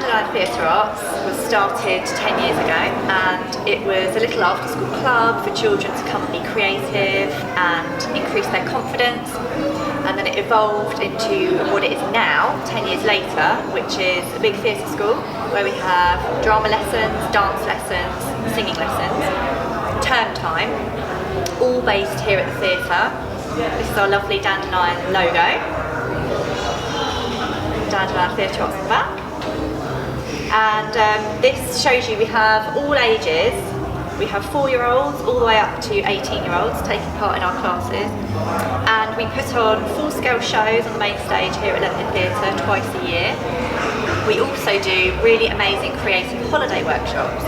Dandelion Theatre Arts was started 10 years ago, and it was a little after-school club for children to come and be creative and increase their confidence. And then it evolved into what it is now, 10 years later, which is a big theatre school where we have drama lessons, dance lessons, singing lessons, term time, all based here at the theatre. This is our lovely Dandelion logo. Dandelion Theatre Arts on the back. And this shows you we have all ages. We have 4-year-olds all the way up to 18-year-olds taking part in our classes. And we put on full-scale shows on the main stage here at Leatherhead Theatre twice a year. We also do really amazing creative holiday workshops,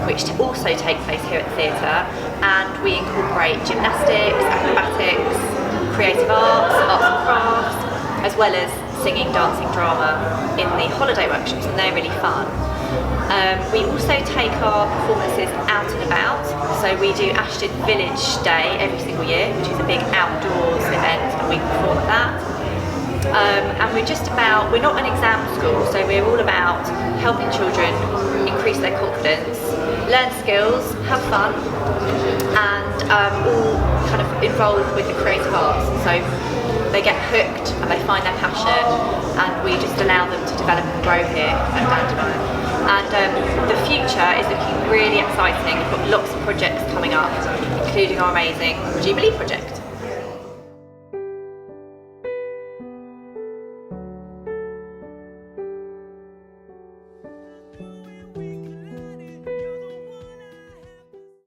which also take place here at the theatre. And we incorporate gymnastics, acrobatics, creative arts, arts and crafts, as well as singing, dancing, drama in the holiday workshops, and they're really fun. We also take our performances out and about, so we do Ashton Village Day every single year, which is a big outdoors event, and we perform at that. And we're not an exam school, so we're all about helping children increase their confidence, learn skills, have fun, and all kind of involved with the creative arts. So they get hooked and they find their passion, and we just allow them to develop and grow here at Dandelion. And the future is looking really exciting. We've got lots of projects coming up, including our amazing Jubilee project.